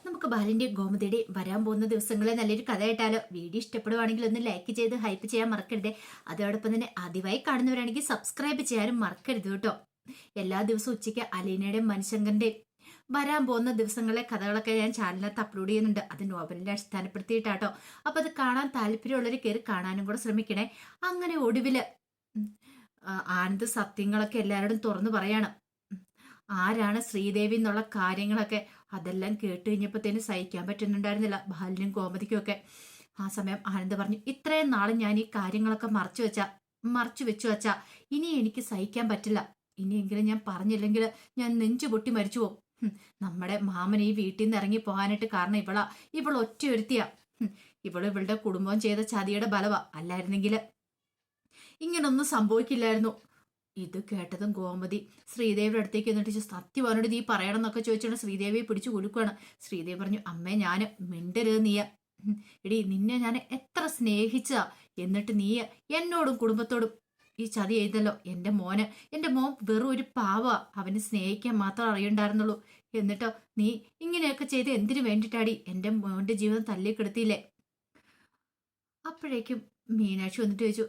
നമുക്ക് ബാലിന്റെയും ഗോമതിയുടെയും വരാൻ പോകുന്ന ദിവസങ്ങളെ നല്ലൊരു കഥ കേട്ടാലോ? വീഡിയോ ഇഷ്ടപ്പെടുവാണെങ്കിൽ ഒന്ന് ലൈക്ക് ചെയ്ത് ഹൈപ്പ് ചെയ്യാൻ മറക്കരുത്. അതോടൊപ്പം തന്നെ ആദ്യമായി കാണുന്നവരാണെങ്കിൽ സബ്സ്ക്രൈബ് ചെയ്യാനും മറക്കരുത് കേട്ടോ. എല്ലാ ദിവസവും ഉച്ചയ്ക്ക് അലീനയുടെയും മനുശങ്കറിന്റെയും വരാൻ പോകുന്ന ദിവസങ്ങളിലെ കഥകളൊക്കെ ഞാൻ ചാനലിനകത്ത് അപ്ലോഡ് ചെയ്യുന്നുണ്ട്. അത് നോവലിനെ അടിസ്ഥാനപ്പെടുത്തിയിട്ടാട്ടോ. അപ്പൊ അത് കാണാൻ താല്പര്യമുള്ളവർ കയറി കാണാനും കൂടെ ശ്രമിക്കണേ. അങ്ങനെ ഒടുവില് ആനന്ദ് സത്യങ്ങളൊക്കെ എല്ലാവരോടും തുറന്നു പറയാണ്. ആരാണ് ശ്രീദേവി എന്നുള്ള കാര്യങ്ങളൊക്കെ അതെല്ലാം കേട്ട് കഴിഞ്ഞപ്പോഴത്തേനും സഹിക്കാൻ പറ്റുന്നുണ്ടായിരുന്നില്ല ബാലിനും ഗോമതിക്കും ഒക്കെ. ആ സമയം ആനന്ദ് പറഞ്ഞു, ഇത്രയും നാളും ഞാൻ ഈ കാര്യങ്ങളൊക്കെ മറച്ചു വെച്ചു വച്ചാ ഇനി എനിക്ക് സഹിക്കാൻ പറ്റില്ല. ഇനിയെങ്കിലും ഞാൻ പറഞ്ഞില്ലെങ്കിൽ ഞാൻ നെഞ്ചു പൊട്ടി മരിച്ചു പോകും. നമ്മുടെ മാമൻ ഈ വീട്ടിൽ നിന്ന് ഇറങ്ങി പോകാനായിട്ട് കാരണം ഇവൾ ഒറ്റയൊരുത്തിയാ. ഇവളുടെ കുടുംബം ചെയ്ത ചതിയുടെ ബലവാ. അല്ലായിരുന്നെങ്കിൽ ഇങ്ങനൊന്നും സംഭവിക്കില്ലായിരുന്നു. ഇത് കേട്ടതും ഗോമതി ശ്രീദേവിയുടെ അടുത്തേക്ക് എന്നിട്ട് സത്യം അവനോട് നീ പറയണം എന്നൊക്കെ ചോദിച്ചാണ് ശ്രീദേവിയെ പിടിച്ചു കൊടുക്കുകയാണ്. ശ്രീദേവി പറഞ്ഞു, അമ്മേ ഞാൻ മിണ്ടരുത് നീയ. എടി നിന്നെ ഞാൻ എത്ര സ്നേഹിച്ചാ, എന്നിട്ട് നീ എന്നോടും കുടുംബത്തോടും ഈ ചതി ചെയ്തല്ലോ. എൻ്റെ മോൻ വെറും ഒരു പാവ, അവന് സ്നേഹിക്കാൻ മാത്രം അറിയണ്ടായിരുന്നുള്ളൂ. എന്നിട്ടോ നീ ഇങ്ങനെയൊക്കെ ചെയ്ത് എന്തിനു വേണ്ടിയിട്ടാടി എൻ്റെ മോന്റെ ജീവിതം തല്ലിക്കെടുത്തിയില്ലേ? അപ്പോഴേക്കും മീനാക്ഷി വന്നിട്ട് ചോദിച്ചു,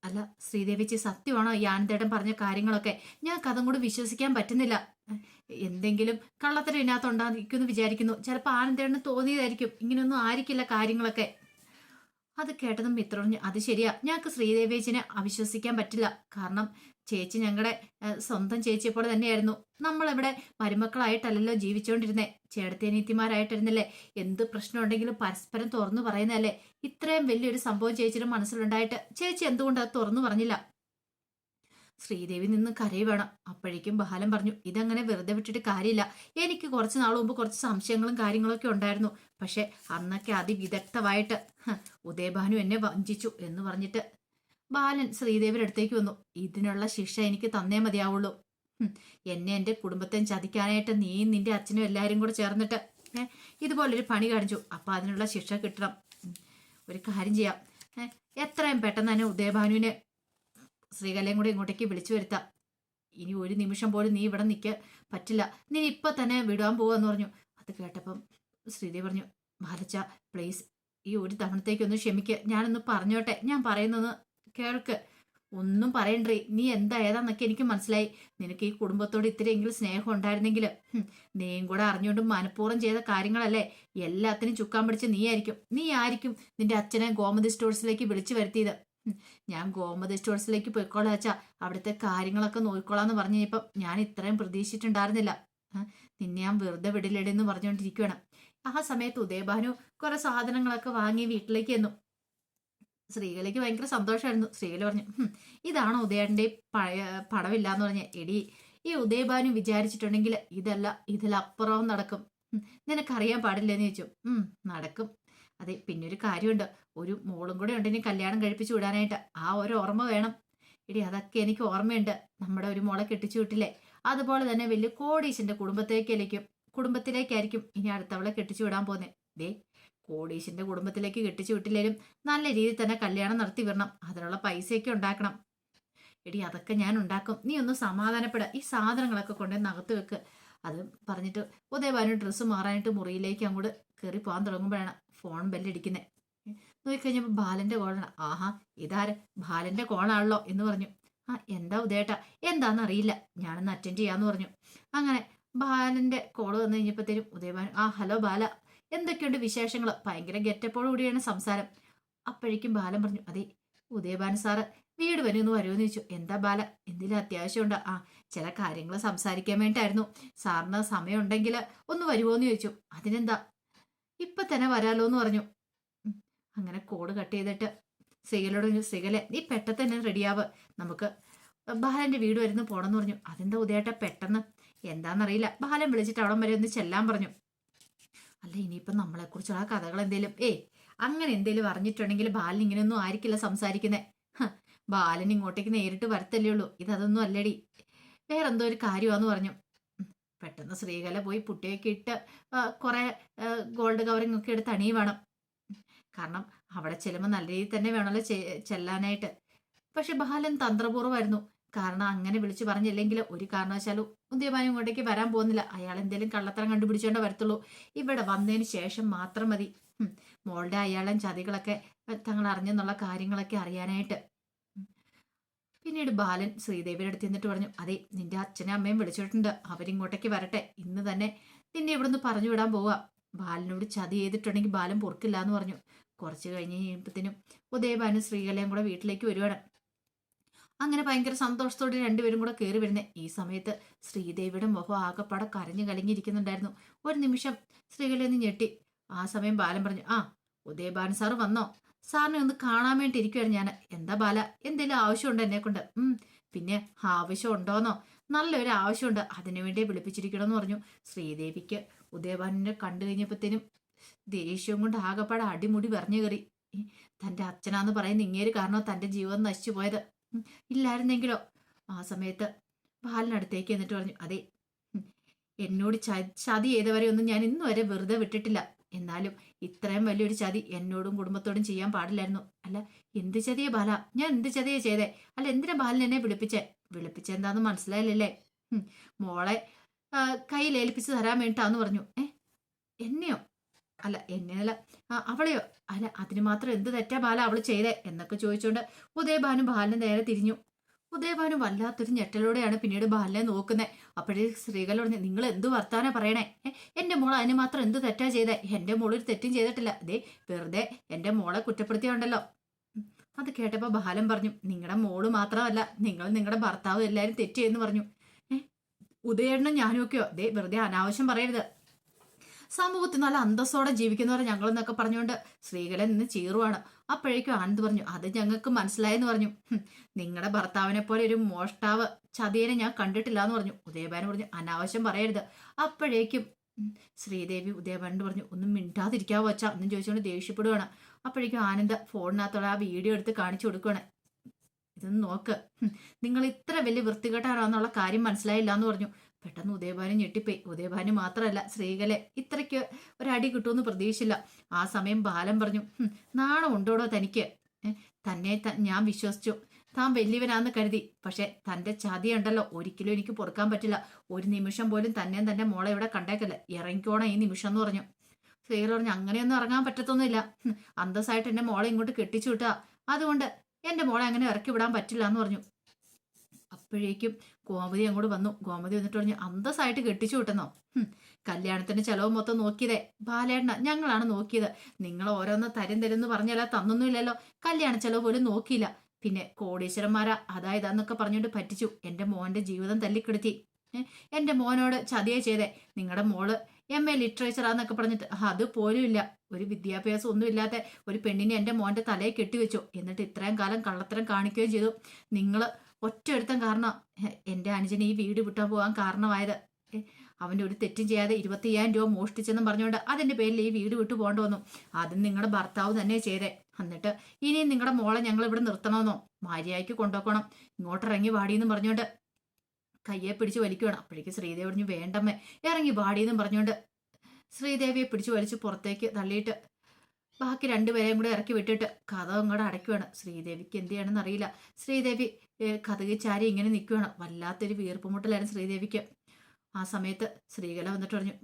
അല്ല ശ്രീദേവിച്ചി, സത്യമാണോ ഈ ആനന്ദേട്ടൻ പറഞ്ഞ കാര്യങ്ങളൊക്കെ? ഞാൻ കഥം കൂടെ വിശ്വസിക്കാൻ പറ്റുന്നില്ല. എന്തെങ്കിലും കള്ളത്തരം ഇതിനകത്ത് ഉണ്ടായിരിക്കുമെന്ന് വിചാരിക്കുന്നു. ചിലപ്പോൾ ആനന്ദേട്ടന് തോന്നിയതായിരിക്കും. ഇങ്ങനെയൊന്നും ആയിരിക്കില്ല കാര്യങ്ങളൊക്കെ. അത് കേട്ടതും മിത്ര പറഞ്ഞു, അത് ശരിയാ, ഞങ്ങൾക്ക് ശ്രീദേവേച്ചിനെ അവിശ്വസിക്കാൻ പറ്റില്ല. കാരണം ചേച്ചി ഞങ്ങളുടെ സ്വന്തം ചേച്ചിയെ പോലെ തന്നെയായിരുന്നു. നമ്മളിവിടെ മരുമക്കളായിട്ടല്ലല്ലോ ജീവിച്ചുകൊണ്ടിരുന്നേ, ചേട്ടത്തിയനീത്തിമാരായിട്ടിരുന്നല്ലേ. എന്ത് പ്രശ്നം ഉണ്ടെങ്കിലും പരസ്പരം തുറന്നു പറയുന്നതല്ലേ. ഇത്രയും വലിയൊരു സംഭവം ചേച്ചിയുടെ മനസ്സിലുണ്ടായിട്ട് ചേച്ചി എന്തുകൊണ്ട് അത് തുറന്നു പറഞ്ഞില്ല? ശ്രീദേവി നിന്ന് കരയുവേണം. അപ്പോഴേക്കും ബാലൻ പറഞ്ഞു, ഇതങ്ങനെ വെറുതെ വിട്ടിട്ട് കാര്യമില്ല. എനിക്ക് കുറച്ച് നാൾ മുമ്പ് കുറച്ച് സംശയങ്ങളും കാര്യങ്ങളൊക്കെ ഉണ്ടായിരുന്നു. പക്ഷെ അന്നൊക്കെ അതിവിദഗ്ധമായിട്ട് ഉദയഭാനു എന്നെ വഞ്ചിച്ചു എന്ന് പറഞ്ഞിട്ട് ബാലൻ ശ്രീദേവിയുടെ അടുത്തേക്ക് വന്നു. ഇതിനുള്ള ശിക്ഷ എനിക്ക് തന്നേ മതിയാവുള്ളൂ. എന്നെ എൻ്റെ കുടുംബത്തെ ചതിക്കാനായിട്ട് നീയും നിന്റെ അച്ഛനും എല്ലാവരും കൂടെ ചേർന്നിട്ട് ഇതുപോലൊരു പണി കാണിച്ചു. അപ്പൊ അതിനുള്ള ശിക്ഷ കിട്ടണം. ഒരു കാര്യം ചെയ്യാം, എത്രയും പെട്ടെന്ന് തന്നെ ഉദയഭാനുവിനെ ശ്രീകലയും കൂടെ ഇങ്ങോട്ടേക്ക് വിളിച്ചു വരുത്താം. ഇനി ഒരു നിമിഷം പോലും നീ ഇവിടെ നിൽക്കാൻ പറ്റില്ല. നീ ഇപ്പൊ തന്നെ വിടാൻ പോവാന്ന് പറഞ്ഞു. അത് കേട്ടപ്പം ശ്രീദേവി പറഞ്ഞു, ബാലച്ച പ്ലീസ് ഈ ഒരു തവണത്തേക്കൊന്ന് ക്ഷമിക്കുക. ഞാനൊന്ന് പറഞ്ഞോട്ടെ, ഞാൻ പറയുന്നൊന്ന് കേൾക്ക്. ഒന്നും പറയണ്ടേ, നീ എന്താ ഏതാന്നൊക്കെ എനിക്ക് മനസ്സിലായി. നിനക്ക് ഈ കുടുംബത്തോട് ഇത്രയെങ്കിലും സ്നേഹം ഉണ്ടായിരുന്നെങ്കിൽ നീയും കൂടെ അറിഞ്ഞുകൊണ്ട് മനഃപൂർവ്വം ചെയ്ത കാര്യങ്ങളല്ലേ. എല്ലാത്തിനും ചുക്കാൻ പിടിച്ച് നീ ആയിരിക്കും നിന്റെ അച്ഛനെ ഗോമതി സ്റ്റോഴ്സിലേക്ക് വിളിച്ചു വരുത്തിയത്. ഞാൻ ഗോമതി സ്റ്റോഴ്സിലേക്ക് പോയിക്കോളാം വെച്ചാ അവിടുത്തെ കാര്യങ്ങളൊക്കെ നോക്കിക്കോളാന്ന് പറഞ്ഞു കഴിഞ്ഞപ്പം ഞാൻ ഇത്രയും പ്രതീക്ഷിച്ചിട്ടുണ്ടായിരുന്നില്ല. നിന്നെ ഞാൻ വെറുതെ വിടില്ലെന്ന് പറഞ്ഞുകൊണ്ടിരിക്കുകയാണ്. ആ സമയത്ത് ഉദയഭാനു കുറെ സാധനങ്ങളൊക്കെ വാങ്ങി വീട്ടിലേക്ക് വന്നു. ശ്രീകലയ്ക്ക് ഭയങ്കര സന്തോഷമായിരുന്നു. ശ്രീകല പറഞ്ഞു, ഇതാണോ ഉദയന്റെ പഴയ പടവില്ലാന്ന് പറഞ്ഞ? എടി, ഈ ഉദയഭാനു വിചാരിച്ചിട്ടുണ്ടെങ്കിൽ ഇതിലപ്പുറവും നടക്കും. നിനക്കറിയാൻ പാടില്ലെന്ന് ചോദിച്ചു. നടക്കും. അതെ, പിന്നൊരു കാര്യമുണ്ട്, ഒരു മോളും കൂടെ ഉണ്ട് ഇനി കല്യാണം കഴിപ്പിച്ചു വിടാനായിട്ട്. ആ ഒരു ഓർമ്മ വേണം. എടി, അതൊക്കെ എനിക്ക് ഓർമ്മയുണ്ട്. നമ്മുടെ ഒരു മോളെ കെട്ടിച്ചു വിട്ടില്ലേ, അതുപോലെ തന്നെ വലിയ കോടീശന്റെ കുടുംബത്തിലേക്കായിരിക്കും ഇനി അടുത്തവളെ കെട്ടിച്ചു വിടാൻ പോന്നെ. ദേ, കോടീശന്റെ കുടുംബത്തിലേക്ക് കെട്ടിച്ചു വിട്ടില്ലേലും നല്ല രീതിയിൽ തന്നെ കല്യാണം നടത്തി വിടണം. അതിനുള്ള പൈസയൊക്കെ ഉണ്ടാക്കണം. എടി, അതൊക്കെ ഞാൻ ഉണ്ടാക്കും. നീ ഒന്ന് സമാധാനപ്പെടുക. ഈ സാധനങ്ങളൊക്കെ കൊണ്ടുവന്ന് അകത്ത് വെക്ക്. അത് പറഞ്ഞിട്ട് ഉദയഭാനു ഡ്രസ്സ് മാറാനായിട്ട് മുറിയിലേക്ക് അങ്ങോട്ട് കയറി പോകാൻ തുടങ്ങുമ്പോഴാണ് ഫോൺ ബെല്ലടിക്കുന്നത്. നോക്കിക്കഴിഞ്ഞപ്പോൾ ബാലന്റെ കോളാണ്. ആഹാ, ഇതാര്? ബാലന്റെ കോളാണല്ലോ എന്ന് പറഞ്ഞു. എന്താ ഉദയേട്ടാ? എന്താണെന്നറിയില്ല, ഞാനൊന്ന് അറ്റൻഡ് ചെയ്യാന്ന് പറഞ്ഞു. അങ്ങനെ ബാലന്റെ കോള് വന്നു കഴിഞ്ഞപ്പോഴത്തേനും ഉദയഭാനു, ഹലോ ബാല, എന്തൊക്കെയുണ്ട് വിശേഷങ്ങൾ? ഭയങ്കര ഗെറ്റപ്പോടു കൂടിയാണ് സംസാരം. അപ്പോഴേക്കും ബാലൻ പറഞ്ഞു, അതെ ഉദയഭാനു സാറ് വീട് വരുമെന്ന് വരുമെന്ന് ചോദിച്ചു. എന്താ ബാല, എന്തെങ്കിലും അത്യാവശ്യമുണ്ടോ? ചില കാര്യങ്ങൾ സംസാരിക്കാൻ വേണ്ടിയിട്ടായിരുന്നു. സാറിന് സമയം ഉണ്ടെങ്കിൽ ഒന്ന് വരുമോന്ന് ചോദിച്ചു. അതിനെന്താ, ഇപ്പൊ തന്നെ വരാലോ എന്ന് പറഞ്ഞു. അങ്ങനെ കോഡ് കട്ട് ചെയ്തിട്ട് ശ്രീകലയോട് പറഞ്ഞു, ശ്രീകല നീ പെട്ടെന്ന് തന്നെ റെഡിയാവ്, നമുക്ക് ബാലന്റെ വീട് വരുന്ന പോണെന്ന് പറഞ്ഞു. അതെന്താ ഉദയേട്ട പെട്ടെന്ന്? എന്താണെന്നറിയില്ല, ബാലൻ വിളിച്ചിട്ട് അവിടം വരെ ഒന്ന് ചെല്ലാൻ പറഞ്ഞു. അല്ല, ഇനിയിപ്പം നമ്മളെക്കുറിച്ചുള്ള കഥകൾ എന്തേലും അങ്ങനെ എന്തേലും അറിഞ്ഞിട്ടുണ്ടെങ്കിൽ ബാലൻ ഇങ്ങനെയൊന്നും ആയിരിക്കില്ല സംസാരിക്കുന്നേ. ബാലൻ ഇങ്ങോട്ടേക്ക് നേരിട്ട് വരത്തല്ലേ ഉള്ളൂ. ഇതൊന്നും അല്ലടി, വേറെന്തോ ഒരു കാര്യമാന്ന് പറഞ്ഞു. പെട്ടെന്ന് ശ്രീകല പോയി പുട്ടിയൊക്കെ ഇട്ട് കുറെ ഗോൾഡ് കവറിങ് ഒക്കെ എടുത്ത് അണിയും വേണം. കാരണം അവിടെ ചെല്ലുമ്പോൾ നല്ല രീതിയിൽ തന്നെ വേണമല്ലോ ചെല്ലാനായിട്ട്. പക്ഷെ ബാലൻ തന്ത്രപൂർവ്വമായിരുന്നു. കാരണം അങ്ങനെ വിളിച്ചു പറഞ്ഞില്ലെങ്കിൽ ഒരു കാരണവശാലും ഉദയഭാനു ഇങ്ങോട്ടേക്ക് വരാൻ പോകുന്നില്ല. അയാൾ എന്തെങ്കിലും കള്ളത്തരം കണ്ടുപിടിച്ചോണ്ടേ വരത്തുള്ളൂ. ഇവിടെ വന്നതിന് ശേഷം മാത്രം മതി മോളുടെ അയാളും ചതികളൊക്കെ തങ്ങൾ അറിഞ്ഞെന്നുള്ള കാര്യങ്ങളൊക്കെ അറിയാനായിട്ട്. പിന്നീട് ബാലൻ ശ്രീദേവിയുടെ അടുത്ത് നിന്നിട്ട് പറഞ്ഞു, അതെ നിന്റെ അച്ഛനും അമ്മയും വിളിച്ചിട്ടുണ്ട്, അവരിങ്ങോട്ടേക്ക് വരട്ടെ, ഇന്ന് തന്നെ നിന്നെ ഇവിടുന്ന് പറഞ്ഞു വിടാൻ പോവാ. ബാലനോട് ചതി ചെയ്തിട്ടുണ്ടെങ്കിൽ ബാലൻ പൊറുക്കില്ല എന്ന് പറഞ്ഞു. കുറച്ച് കഴിഞ്ഞ് കഴിയുമ്പത്തിനും ഉദയഭാനും ശ്രീകലയും കൂടെ വീട്ടിലേക്ക് വരുവാണ്. അങ്ങനെ ഭയങ്കര സന്തോഷത്തോടെ രണ്ടുപേരും കൂടെ കയറി വരുന്നേ. ഈ സമയത്ത് ശ്രീദേവിയുടെ മുഖം ആകെപ്പാടെ കരഞ്ഞു കലങ്ങിയിരിക്കുന്നുണ്ടായിരുന്നു. ഒരു നിമിഷം ശ്രീകലയൊന്ന് ഞെട്ടി. ആ സമയം ബാലൻ പറഞ്ഞു, ആ ഉദയഭാനു സാറ് വന്നോ? സാറിനെ ഒന്ന് കാണാൻ വേണ്ടി ഇരിക്കുവാണ് ഞാൻ. എന്താ ബാല, എന്തെങ്കിലും ആവശ്യമുണ്ടോ എന്നെ കൊണ്ട്? പിന്നെ ആവശ്യം ഉണ്ടോന്നോ? നല്ലൊരു ആവശ്യമുണ്ട്, അതിനുവേണ്ടി വിളിപ്പിച്ചിരിക്കണമെന്ന് പറഞ്ഞു. ശ്രീദേവിക്ക് ഉദയഭാനുവിനെ കണ്ടു കഴിഞ്ഞപ്പോഴത്തേനും ദേഷ്യവും കൊണ്ട് ആകെപ്പാടെ അടിമുടി പറഞ്ഞു കയറി. തൻ്റെ അച്ഛനാന്ന് പറയുന്ന ഇങ്ങേര് കാരണം തൻ്റെ ജീവൻ നശിച്ചു പോയത്. ഇല്ലായിരുന്നെങ്കിലോ? ആ സമയത്ത് ബാലനടുത്തേക്ക് എന്നിട്ട് പറഞ്ഞു, അതെ എന്നോട് ചതി ചെയ്തവരെ ഒന്നും ഞാൻ ഇന്ന് വരെ വെറുതെ വിട്ടിട്ടില്ല. എന്നാലും ഇത്രയും വലിയൊരു ചതി എന്നോടും കുടുംബത്തോടും ചെയ്യാൻ പാടില്ലായിരുന്നു. അല്ല എന്ത് ചതിയെ ബാല, ഞാൻ എന്ത് ചതിയെ ചെയ്തേ? അല്ല എന്തിനാ ബാലൻ എന്നെ വിളിപ്പിച്ചെന്താന്ന് മനസ്സിലായില്ലല്ലേ? മോളെ കയ്യിലേൽപ്പിച്ച് തരാൻ വേണ്ടിട്ടാന്ന് പറഞ്ഞു. എന്നെയോ? അല്ല എന്നെയല്ല, അവളെയോ? അല്ല അതിന് മാത്രം എന്ത് തെറ്റാ ബാല അവള് ചെയ്തേ എന്നൊക്കെ ചോദിച്ചുകൊണ്ട് ഉദയഭാനു ബാലന് നേരെ തിരിഞ്ഞു. ഉദയഭാനു വല്ലാത്തൊരു ഞെട്ടലോടെയാണ് പിന്നീട് ബാലനെ നോക്കുന്നത്. അപ്പോഴേ സ്ത്രീകൾ പറഞ്ഞു, നിങ്ങൾ എന്ത് വർത്താനം പറയണേ? എന്റെ മോൾ അതിന് മാത്രം എന്ത് തെറ്റാ ചെയ്തേ? എന്റെ മോൾ ഒരു തെറ്റും ചെയ്തിട്ടില്ല. അതേ വെറുതെ എന്റെ മോളെ കുറ്റപ്പെടുത്തിയുണ്ടല്ലോ. അത് കേട്ടപ്പോ ബാലൻ പറഞ്ഞു, നിങ്ങളുടെ മോള് മാത്രമല്ല നിങ്ങളുടെ ഭർത്താവ് എല്ലാരും തെറ്റെന്ന് പറഞ്ഞു. ഉദയേട്ടനും ഞാനും ഒക്കെയോ? അതേ വെറുതെ അനാവശ്യം പറയരുത്. സമൂഹത്തിൽ നല്ല അന്തസ്സോടെ ജീവിക്കുന്നവരെ ഞങ്ങളെന്നൊക്കെ പറഞ്ഞുകൊണ്ട് സ്ത്രീകളെ നിന്ന് ചീറുവാണ്. അപ്പോഴേക്കും ആനന്ദ് പറഞ്ഞു, അത് ഞങ്ങൾക്ക് മനസ്സിലായെന്ന് പറഞ്ഞു. നിങ്ങളുടെ ഭർത്താവിനെ പോലെ ഒരു മോഷ്ടാവ് ചതിയനെ ഞാൻ കണ്ടിട്ടില്ല എന്ന് പറഞ്ഞു. ഉദയഭാനു പറഞ്ഞു, അനാവശ്യം പറയരുത്. അപ്പോഴേക്കും ശ്രീദേവി ഉദയഭാനോട് പറഞ്ഞു, ഒന്നും മിണ്ടാതിരിക്കാവോ അച്ഛാ എന്നും ചോദിച്ചുകൊണ്ട് ദേഷ്യപ്പെടുവാണ്. അപ്പോഴേക്കും ആനന്ദ് ഫോണിനകത്തുള്ള ആ വീഡിയോ എടുത്ത് കാണിച്ചു കൊടുക്കുകയാണ്. ഇതൊന്ന് നോക്ക്, നിങ്ങൾ ഇത്ര വലിയ വൃത്തികെട്ടാണെന്നുള്ള കാര്യം മനസ്സിലായില്ല എന്ന് പറഞ്ഞു. പെട്ടെന്ന് ഉദയഭാനു ഞെട്ടിപ്പോയി. ഉദയഭാനു മാത്രമല്ല സ്ത്രീകളെ ഇത്രയ്ക്ക് ഒരടി കിട്ടുമെന്ന് പ്രതീക്ഷിച്ചില്ല. ആ സമയം ബാലൻ പറഞ്ഞു, നാണം ഉണ്ടോടോ തനിക്ക്? തന്നെ ഞാൻ വിശ്വസിച്ചു, താൻ വലിയവനാന്ന് കരുതി. പക്ഷെ തന്റെ ചതിയുണ്ടല്ലോ, ഒരിക്കലും എനിക്ക് പൊറുക്കാൻ പറ്റില്ല. ഒരു നിമിഷം പോലും തന്നെ മോളെ ഇവിടെ കണ്ടേക്കല്ല, ഇറങ്ങിക്കോണം ഈ നിമിഷം എന്ന് പറഞ്ഞു. സ്ത്രീകൾ പറഞ്ഞു, അങ്ങനെയൊന്നും ഇറങ്ങാൻ പറ്റത്തൊന്നുമില്ല. അന്തസ്സായിട്ട് എന്റെ മോളെ ഇങ്ങോട്ട് കെട്ടിച്ചു വിട്ടാ, അതുകൊണ്ട് എന്റെ മോളെ അങ്ങനെ ഇറക്കി വിടാൻ പറ്റില്ല എന്ന് പറഞ്ഞു. അപ്പോഴേക്കും ഗോമതി അങ്ങോട്ട് വന്നു. ഗോമതി വന്നിട്ട് പറഞ്ഞു, അന്തസ്സായിട്ട് കെട്ടിച്ചു വിട്ടെന്നോ? കല്യാണത്തിന്റെ ചെലവ് മൊത്തം നോക്കിയതേ ബാലേട്ടന, ഞങ്ങളാണ് നോക്കിയത്. നിങ്ങൾ ഓരോന്ന് തരുന്ന് പറഞ്ഞാൽ തന്നൊന്നുമില്ലല്ലോ. കല്യാണ ചെലവ് പോലും നോക്കിയില്ല. പിന്നെ കോടീശ്വരന്മാരാ അതായതാന്നൊക്കെ പറഞ്ഞുകൊണ്ട് പറ്റിച്ചു. എന്റെ മോന്റെ ജീവിതം തല്ലിക്കെടുത്തി. എന്റെ മോനോട് ചതിയെ ചെയ്തേ. നിങ്ങളുടെ മോള് MA ലിറ്ററേച്ചറാന്നൊക്കെ പറഞ്ഞിട്ട് അത് പോലും ഇല്ല. ഒരു വിദ്യാഭ്യാസം ഒന്നും ഇല്ലാത്ത ഒരു പെണ്ണിനെ എന്റെ മോന്റെ തലയെ കെട്ടിവെച്ചു. എന്നിട്ട് ഇത്രയും കാലം കള്ളത്തരം കാണിക്കുകയും ചെയ്തു. നിങ്ങള് ഒറ്റയെടുത്തം കാരണം എന്റെ അനുജന് ഈ വീട് വിട്ടാ പോകാൻ കാരണമായത്. അവന്റെ ഒരു തെറ്റും ചെയ്യാതെ 25,000 രൂപ മോഷ്ടിച്ചെന്നും പറഞ്ഞുകൊണ്ട് അതിന്റെ പേരിൽ ഈ വീട് വിട്ടു പോകേണ്ടി വന്നു. അതും നിങ്ങളുടെ ഭർത്താവ് തന്നെ ചെയ്തേ. എന്നിട്ട് ഇനിയും നിങ്ങളുടെ മോളെ ഞങ്ങൾ ഇവിടെ നിർത്തണമെന്നോ? മര്യാദയ്ക്ക് കൊണ്ടുപോക്കണം, ഇങ്ങോട്ടിറങ്ങി വാടിയെന്നും പറഞ്ഞുകൊണ്ട് കയ്യെ പിടിച്ച് വലിക്കുകയാണ്. അപ്പോഴേക്ക് ശ്രീദേവി പറഞ്ഞു, വേണ്ടമ്മേ ഇറങ്ങി വാടിയെന്നും പറഞ്ഞുകൊണ്ട് ശ്രീദേവിയെ പിടിച്ചു വലിച്ച് പുറത്തേക്ക് തള്ളിയിട്ട് ബാക്കി രണ്ടുപേരെയും കൂടെ ഇറക്കി വിട്ടിട്ട് കഥ അങ്ങോട്ട് അടയ്ക്കുവാണ്. ശ്രീദേവിക്ക് എന്ത് ചെയ്യണമെന്ന് അറിയില്ല. ശ്രീദേവി കഥകി ചാരി ഇങ്ങനെ നിൽക്കുകയാണ്. വല്ലാത്തൊരു വീർപ്പുമുട്ടലായിരുന്നു ശ്രീദേവിക്ക്. ആ സമയത്ത് ശ്രീകല വന്നിട്ട് പറഞ്ഞു,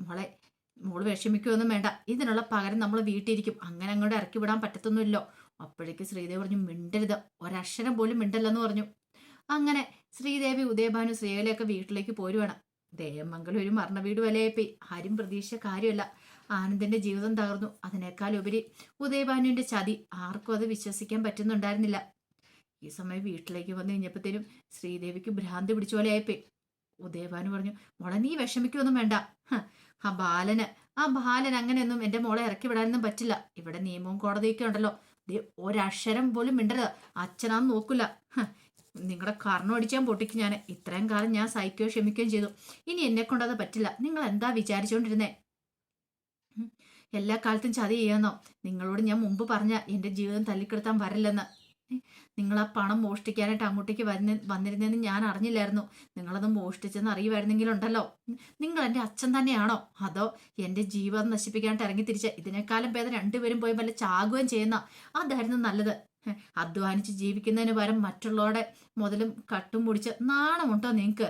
മോള് വിഷമിക്കുകയൊന്നും വേണ്ട, ഇതിനുള്ള പകരം നമ്മൾ വീട്ടിരിക്കും, അങ്ങനെ അങ്ങോട്ട് ഇറക്കി വിടാൻ പറ്റത്തൊന്നുമില്ലോ. അപ്പോഴേക്ക് ശ്രീദേവി പറഞ്ഞു, മിണ്ടരുത്, ഒരക്ഷരം പോലും മിണ്ടല്ലെന്ന് പറഞ്ഞു. അങ്ങനെ ശ്രീദേവി ഉദയഭാനു ശ്രീകലയൊക്കെ വീട്ടിലേക്ക് പോരുവാണ്. ദേവമംഗലം ഒരു മരണ വീട് വലയായിപ്പോയി. ആരും പ്രതീക്ഷിച്ച കാര്യമല്ല. ആനന്ദിന്റെ ജീവിതം തകർന്നു. അതിനേക്കാൾ ഉപരി ഉദയഭാനുവിന്റെ ചതി ആർക്കും അത് വിശ്വസിക്കാൻ പറ്റുന്നുണ്ടായിരുന്നില്ല. ഈ സമയം വീട്ടിലേക്ക് വന്നു കഴിഞ്ഞപ്പോഴത്തേനും ശ്രീദേവിക്ക് ഭ്രാന്തി പിടിച്ച പോലെ ആയിപ്പോയി. ഉദയഭാനു പറഞ്ഞു, മോളെ നീ വിഷമിക്കൊന്നും വേണ്ട. ആ ബാലൻ അങ്ങനെയൊന്നും എന്റെ മോളെ ഇറക്കി വിടാനൊന്നും പറ്റില്ല. ഇവിടെ നിയമവും കോടതിയൊക്കെ ഉണ്ടല്ലോ. ഒരക്ഷരം പോലും മിണ്ടരുത്, അച്ഛനാന്ന് നോക്കില്ല. നിങ്ങളുടെ കർണം അടിച്ചാൻ പൊട്ടിക്കും ഞാൻ. ഇത്രയും കാലം ഞാൻ സഹിക്കുകയോ ക്ഷമിക്കുകയും ചെയ്തു. ഇനി എന്നെ കൊണ്ടത് പറ്റില്ല. നിങ്ങൾ എന്താ വിചാരിച്ചുകൊണ്ടിരുന്നേ? എല്ലാ കാലത്തും ചതി ചെയ്യാന്നോ? നിങ്ങളോട് ഞാൻ മുമ്പ് പറഞ്ഞ എന്റെ ജീവിതം തല്ലിക്കെടുത്താൻ വരില്ലെന്ന്. നിങ്ങൾ ആ പണം മോഷ്ടിക്കാനായിട്ട് അങ്ങോട്ടേക്ക് വന്നിരുന്നെന്ന് ഞാൻ അറിഞ്ഞില്ലായിരുന്നു. നിങ്ങളത് മോഷ്ടിച്ചെന്ന് അറിയുമായിരുന്നെങ്കിലുണ്ടല്ലോ, നിങ്ങൾ എൻ്റെ അച്ഛൻ തന്നെയാണോ അതോ എൻ്റെ ജീവിതം നശിപ്പിക്കാനായിട്ട് ഇറങ്ങി തിരിച്ച് ഇതിനേക്കാളും ഭേദം രണ്ടുപേരും പോയി വല്ല ചാകുകയും ചെയ്യുന്ന അതായിരുന്നു നല്ലത്. അധ്വാനിച്ച് ജീവിക്കുന്നതിന് പകരം മറ്റുള്ളവരുടെ മുതലും കട്ടും പൊടിച്ച് നാണമുണ്ടോ നിങ്ങൾക്ക്?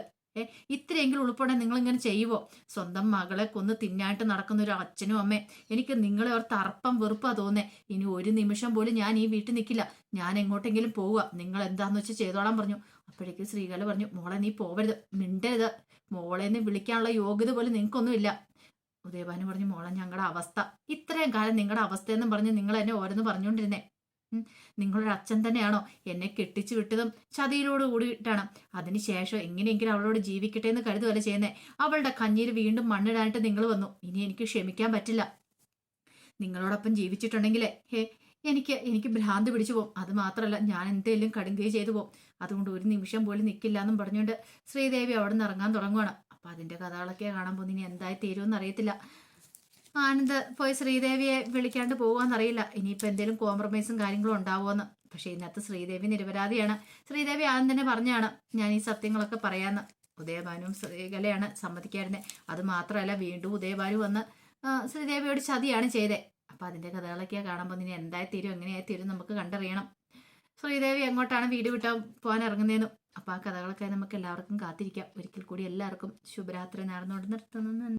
ഇത്രയെങ്കിലും ഉൾപ്പെടെ നിങ്ങൾ ഇങ്ങനെ ചെയ്യുവോ? സ്വന്തം മകളെ കൊന്ന് തിന്നായിട്ട് നടക്കുന്ന ഒരു അച്ഛനും അമ്മയും. എനിക്ക് നിങ്ങളെ ഓർത്ത് അർപ്പം വെറുപ്പാ തോന്നേ. ഇനി ഒരു നിമിഷം പോലും ഞാൻ ഈ വീട്ടിൽ നിൽക്കില്ല. ഞാൻ എങ്ങോട്ടെങ്കിലും പോവുക. നിങ്ങൾ എന്താന്ന് വെച്ച് ചെയ്തോളാൻ പറഞ്ഞു. അപ്പോഴേക്കും ശ്രീകല പറഞ്ഞു, മോളെ നീ പോവരുത്, മിണ്ടരുത്. മോളെ നീ വിളിക്കാനുള്ള യോഗ്യത പോലും നിങ്ങൾക്കൊന്നുമില്ല. ഉദയഭാനു പറഞ്ഞു, മോളെ ഞങ്ങളുടെ അവസ്ഥ ഇത്രയും കാലം നിങ്ങളുടെ അവസ്ഥയെന്നും പറഞ്ഞ് നിങ്ങൾ എന്നെ ഓരോന്ന് പറഞ്ഞുകൊണ്ടിരുന്നേ. നിങ്ങളൊരു അച്ഛൻ തന്നെയാണോ എന്നെ കെട്ടിച്ചു വിട്ടതും ചതിയിലോട് കൂടിയിട്ടാണ്. അതിനുശേഷം എങ്ങനെയെങ്കിലും അവളോട് ജീവിക്കട്ടെ എന്ന് കരുതുവല്ല ചെയ്യുന്നേ. അവളുടെ കഞ്ഞിയിൽ വീണ്ടും മണ്ണിടാനായിട്ട് നിങ്ങൾ വന്നു. ഇനി എനിക്ക് ക്ഷമിക്കാൻ പറ്റില്ല. നിങ്ങളോടൊപ്പം ജീവിച്ചിട്ടുണ്ടെങ്കിലേ എനിക്ക് ഭ്രാന്ത് പിടിച്ചു പോകും. അത് മാത്രമല്ല ഞാൻ എന്തെങ്കിലും കടുങ്കൈ ചെയ്തു പോകും. അതുകൊണ്ട് ഒരു നിമിഷം പോലും നിൽക്കില്ല എന്നും പറഞ്ഞുകൊണ്ട് ശ്രീദേവി അവിടെ നിന്ന് ഇറങ്ങാൻ തുടങ്ങുവാണ്. അപ്പൊ അതിന്റെ കഥകളൊക്കെ കാണാൻ പോകുന്ന ഇനി എന്തായി തീരുമെന്ന് അറിയത്തില്ല. ആനന്ദ് പോയി ശ്രീദേവിയെ വിളിക്കാണ്ട് പോവാന്നറിയില്ല. ഇനിയിപ്പോൾ എന്തെങ്കിലും കോംപ്രമൈസും കാര്യങ്ങളും ഉണ്ടാവുമെന്ന്. പക്ഷെ ഇതിനകത്ത് ശ്രീദേവി നിരപരാധിയാണ്. ശ്രീദേവി ആദ്യം തന്നെ പറഞ്ഞാണ് ഞാൻ ഈ സത്യങ്ങളൊക്കെ പറയാന്ന്. ഉദയഭാനുവും ശ്രീകലയാണ് സമ്മതിക്കായിരുന്നത്. അത് മാത്രമല്ല വീണ്ടും ഉദയഭാനു വന്ന് ശ്രീദേവിയോട് ചതിയാണ് ചെയ്തത്. അപ്പൊ അതിന്റെ കഥകളൊക്കെയാണ് കാണാൻ പോകുന്നത്. ഇനി എന്തായി തീരും എങ്ങനെയായി തീരും നമുക്ക് കണ്ടറിയണം. ശ്രീദേവി എങ്ങോട്ടാണ് വീട് വിട്ടാൻ പോകാൻ ഇറങ്ങുന്നതെന്നും. അപ്പൊ ആ കഥകളൊക്കെ നമുക്ക് എല്ലാവർക്കും കാത്തിരിക്കാം. ഒരിക്കൽ കൂടി എല്ലാവർക്കും ശുഭരാത്രി നേർന്നുകൊണ്ട് നിർത്തുന്നു.